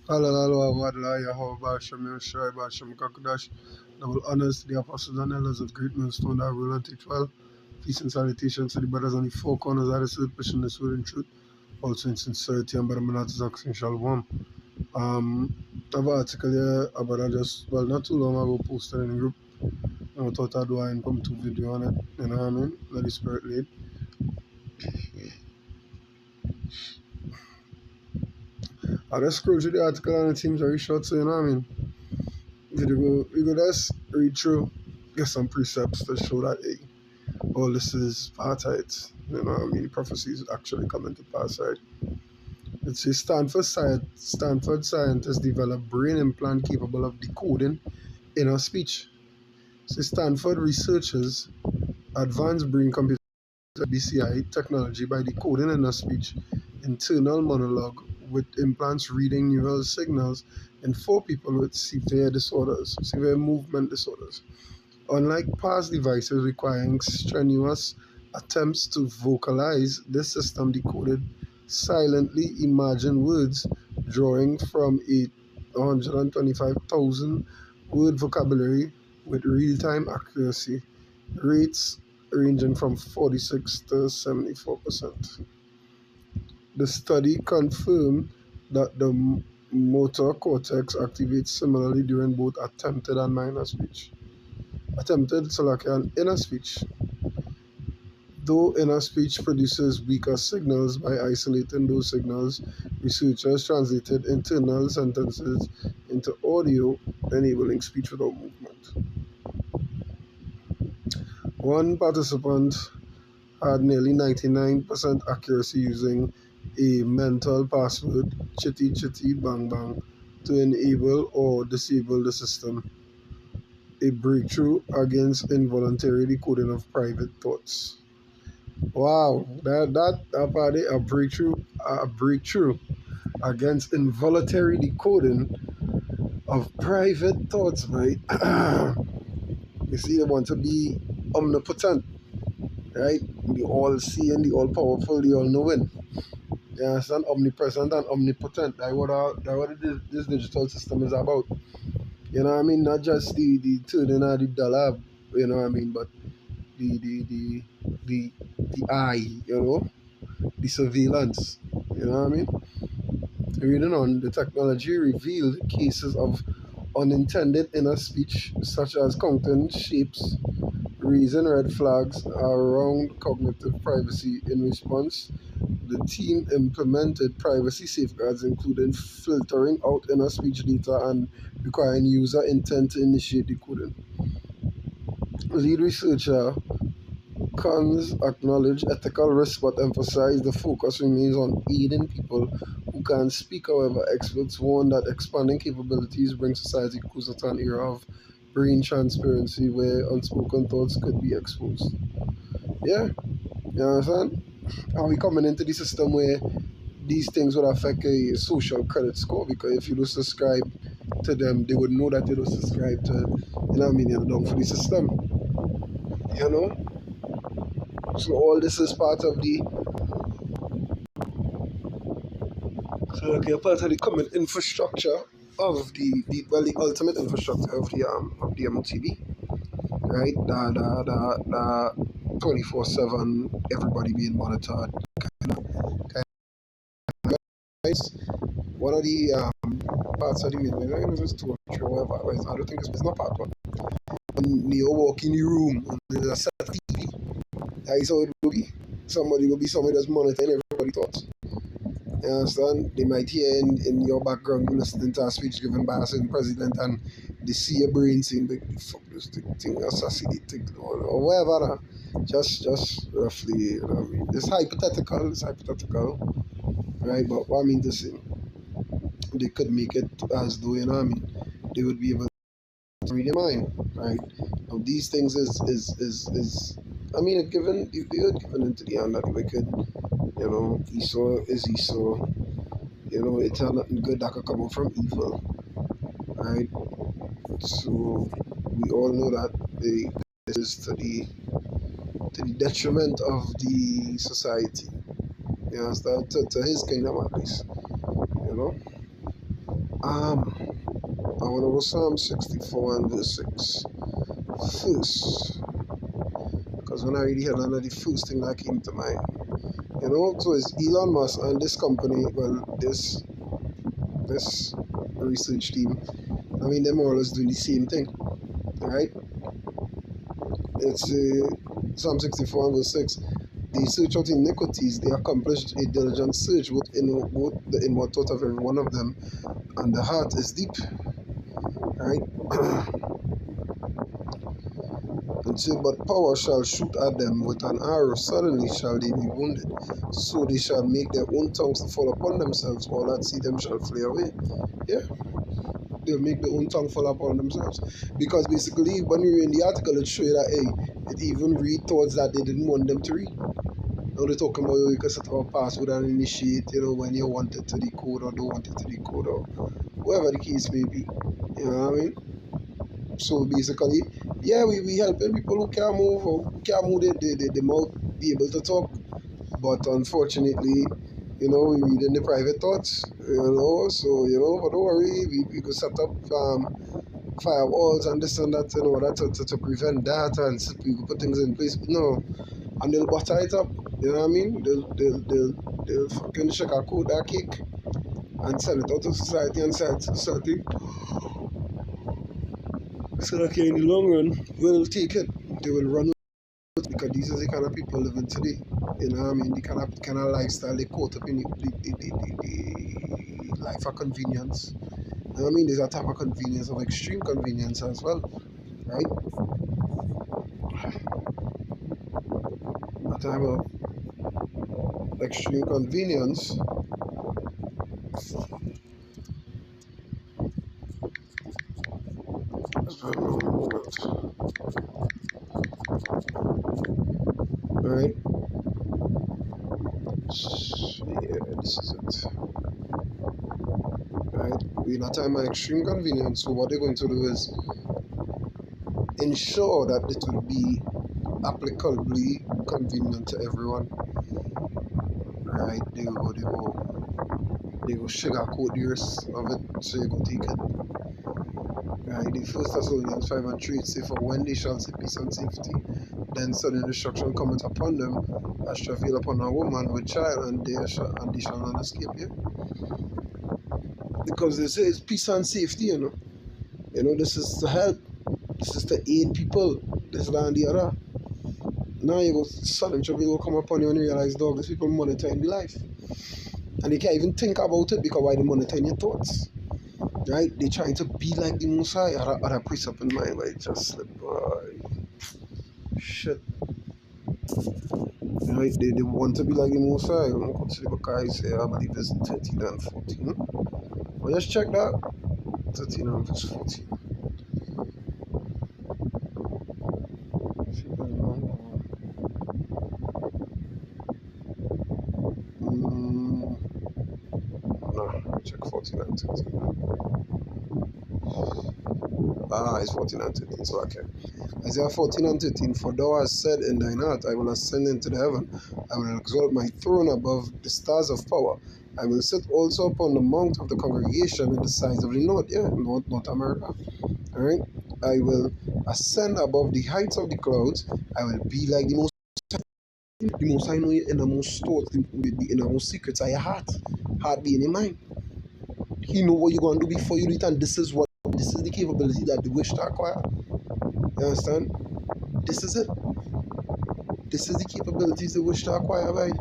Hallelujah, Wadla, Yahweh, Shem, Shai, Bashem, Kakadash, double honors to the apostles and elders of great millstone that rule and teach well. Peace and salutations to the brothers on the four corners of the earth, pushing the word in truth, also in sincerity and by the Manatas Action Shalom. I have an article here about well, not too long ago, posted in the group. I thought I'd do an impromptu video on it, you know what I mean? Let the spirit lead. I just scrolled through the article and it seems very short, so you know what I mean? We go just read through, get some precepts to show that, hey, all this is apartheid. You know what I mean? The prophecies actually coming to pass, right? It says Stanford scientists develop brain implant capable of decoding inner speech. It says Stanford researchers advanced brain computer BCI technology by decoding inner speech internal monologue with implants reading neural signals in 4 people with severe movement disorders. Unlike past devices requiring strenuous attempts to vocalize, this system decoded silently imagined words, drawing from a 125,000 word vocabulary with real-time accuracy, rates ranging from 46 to 74%. The study confirmed that the motor cortex activates similarly during both attempted and minor speech. Attempted and inner speech. Though inner speech produces weaker signals, by isolating those signals, researchers translated internal sentences into audio, enabling speech without movement. One participant had nearly 99% accuracy using a mental password, chitty chitty bang bang, to enable or disable the system. A breakthrough against involuntary decoding of private thoughts. Wow, that apparently a breakthrough against involuntary decoding of private thoughts, right? You see, they want to be omnipotent, right? The all seeing, the all powerful, the all knowing. You understand? Omnipresent and omnipotent. That's what this digital system is about. You know what I mean? Not just the turning of the dollar, you know what I mean, but the eye, you know, the surveillance, you know what I mean? Reading on, the technology revealed cases of unintended inner speech, such as counting shapes, raising red flags around cognitive privacy. In response, the team implemented privacy safeguards, including filtering out inner speech data and requiring user intent to initiate decoding. Lead researcher Kans acknowledged ethical risks but emphasized the focus remains on aiding people who can't speak. However, experts warn that expanding capabilities bring society closer to an era of brain transparency where unspoken thoughts could be exposed. Yeah, you understand? Are we coming into the system where these things would affect a social credit score? Because if you don't subscribe to them, they would know that you don't subscribe to, you know what I mean, you're down for the system. You know? So all this is part of the part of the common infrastructure of the ultimate infrastructure of the M.O.T.B. Right? The 24/7 everybody being monitored. One of the parts of the main, I don't know if it's 2 or 3 or whatever, I don't think it's not part 1. When you walk in the room and there's a set TV, that is how it will be. Somebody that's monitoring everybody's thoughts. You understand? They might hear in your background you listening to a speech given by a certain president and they see your brain saying, fuck this thing, assassinate thing, or whatever. Just roughly, you know what I mean? It's hypothetical, right? But what I mean to say, they could make it as though, you know what I mean, they would be able to read your mind, right? Now these things is I mean, they are given into the hand of the wicked. You know, Esau is Esau. You know, it's nothing good that could come out from evil, right? So we all know that this is to the detriment of the society. You understand? To his kingdom at least. You know. Um, I want to go Psalm 64 and verse 6 first, because when I read here, none of the first thing that came to mind. So it's Elon Musk and this company, well, this research team. I mean, they're more or less doing the same thing, right? It's Psalm 64 and verse 6. They search out iniquities. They accomplished a diligent search both the inward thought of every one of them, and the heart is deep, right? And say, but power shall shoot at them with an arrow, suddenly shall they be wounded. So they shall make their own tongues to fall upon themselves, all that see them shall flee away. Yeah, they'll make their own tongue fall upon themselves. Because basically, when you read the article, it shows you that, hey, it even read thoughts that they didn't want them to read. Now they're talking about you can set up a password and initiate, when you want it to decode or don't want it to decode or whatever the case may be. You know what I mean? So basically, yeah, we helping people who can't move or who can't move the mouth be able to talk. But unfortunately, we reading the private thoughts, so, but don't worry, we could set up firewalls and this and that, to prevent that, and we could put things in place. No, and they'll butter it up, you know what I mean? They'll fucking sugarcoat that cake and sell it out to society and sell it to society. So okay, in the long run, we'll take it. They will run with it because these are the kind of people living today. You know what I mean? The kind of lifestyle they caught up in the life of convenience. You know what I mean? There's a type of convenience of extreme convenience as well, right? A type of extreme convenience. Right? Yeah, this is it. Right? We're in a time of extreme convenience, so what they're going to do is ensure that it will be applicably convenient to everyone. Right? They go sugarcoat the rest of it, so you go take it. Right? The first Thessalonians 5 and 3 it say, for when they shall see peace and safety, then sudden destruction cometh upon them, as travail upon a woman with child, and they shall not escape. Yeah? Because they say it's peace and safety, this is to help, this is to aid people, this, that, and the other. Now you go, sudden travail will come upon you and you realize, dog, these people monitoring the life. And they can't even think about it because why they monitoring your thoughts. Right? They trying to be like the Musa. I had a precept in mind, but it just slipped. Shit. Right? They want to be like the Musa. Go to the book I say, I believe it's 13 and 14. But just check that. 13 and verse 14. No, check 14 and 13. It's 14 and 13, so okay. Isaiah 14 and 13, for thou hast said in thine heart, I will ascend into the heaven, I will exalt my throne above the stars of power, I will sit also upon the mount of the congregation in the sides of the north, North America. Alright? I will ascend above the heights of the clouds, I will be like the most I know your innermost thoughts, the innermost secrets of your heart being in mind. He know what you're going to do before you do it, and this is the capability that they wish to acquire. You understand? This is it. This is the capabilities they wish to acquire, right?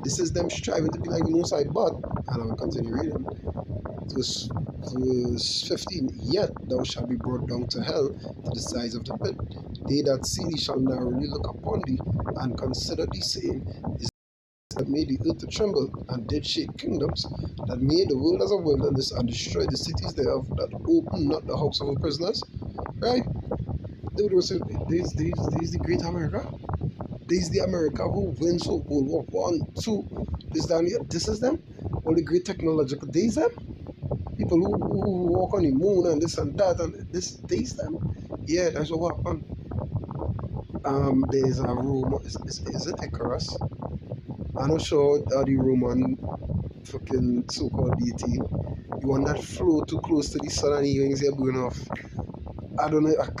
This is them striving to be like the Most High, but, and I will continue reading, verse 15, yet thou shalt be brought down to hell, to the sides of the pit. They that see thee shall narrowly look upon thee, and consider thee, saying, is that made the earth to tremble, and did shake kingdoms, that made the world as a wilderness, and destroyed the cities thereof, that opened not the house of the prisoners. Right? They would say, this the great America. This is the America who wins World War One, two. This down here. This is them. All the great technological. These them. People who walk on the moon and this and that and this. These them. Yeah, that's what happened. There's a rumor. Is it Icarus? I'm not sure how the Roman fucking so-called deity. You want that flow too close to the sun and evenings you're burn off. I don't know, it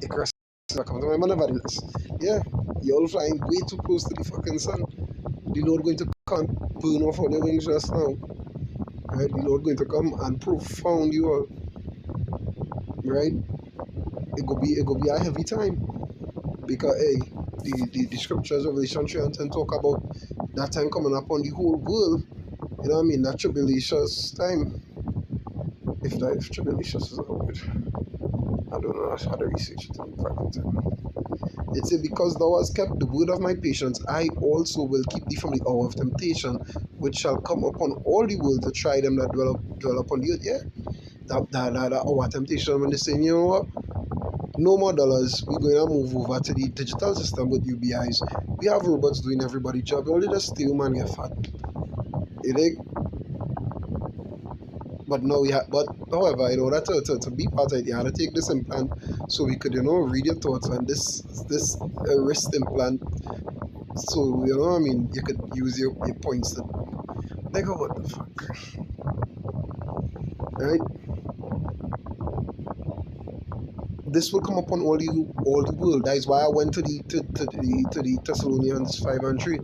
crashes back to my man about this. Yeah, you're all flying way too close to the fucking sun. The Lord going to come burn off all the wings just now. Right? The Lord going to come and profound you all. Right? It go be a heavy time. Because the scriptures Revelation 3 and 10 talk about that time coming upon the whole world. You know what I mean? That tribulations time. If tribulations is a word. I don't know how to research it in private time. It says, because thou hast kept the word of my patience, I also will keep thee from the hour of temptation, which shall come upon all the world to try them that dwell upon the earth. Yeah, that hour of temptation when they say, you know what? No more dollars. We're going to move over to the digital system with UBIs. We have robots doing everybody's job. Only just steal man get fat. You dig? But no, but however, in order to be part of it, you had to take this implant so we could, read your thoughts on this wrist implant. So, you know what I mean? You could use your points to, like, oh, what the fuck? Right? This will come upon all the world. That is why I went to the Thessalonians 5 and 3.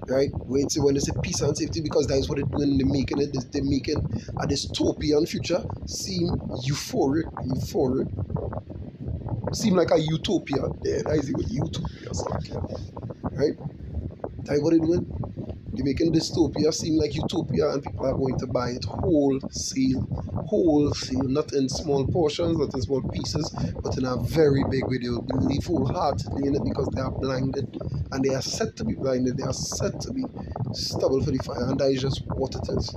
Right? Wait, see when they say peace and safety, because that is what they're doing. They're making they're making a dystopian future seem euphoric, seem like a utopia. Yeah, that is what utopia sounds like. Right? That is what they're doing. They're making dystopia seem like utopia, and people are going to buy it wholesale, not in small portions, not in small pieces, but in a very big way. They will believe wholeheartedly in it because they are blinded, and they are set to be blinded. They are set to be stubble for the fire, and that is just what it is,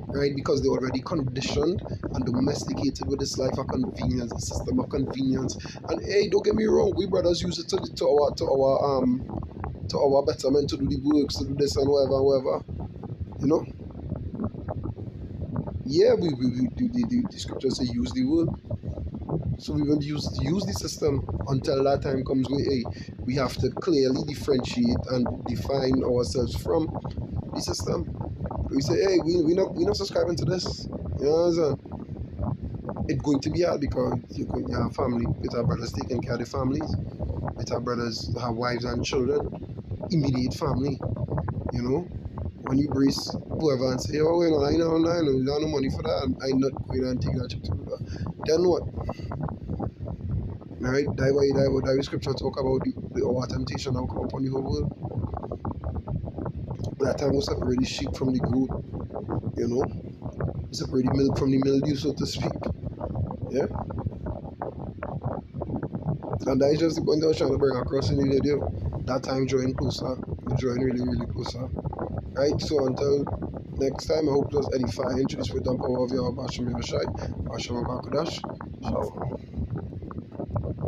right? Because they're already conditioned and domesticated with this life of convenience, a system of convenience. And hey, don't get me wrong, we brothers use it to our betterment, to do the works, to do this and whatever. You know? Yeah, we do the scriptures say use the word. So we will use the system until that time comes where we have to clearly differentiate and define ourselves from the system. We say, hey, we not subscribing to this. You know what I'm saying? It's going to be hard because you have family, with our brothers taking care of the families, with our brothers have wives and children, immediate family, you know. When you brace whoever and say, oh, I know, you don't have no money for that, I'm not going to take that trip to do that. Then what? Alright, that scripture talk about the hour temptation that will come upon the whole world. That time we separate the sheep from the goat, you know. We separate the milk from the mildew, so to speak. Yeah? And that is just the point I was trying to bring across in the video. That time drawing closer, drawing really, really closer. Right, so until next time, I hope it was edifying to the spirit and power of your Basham Yashai, Basham Bakudash. Shalom.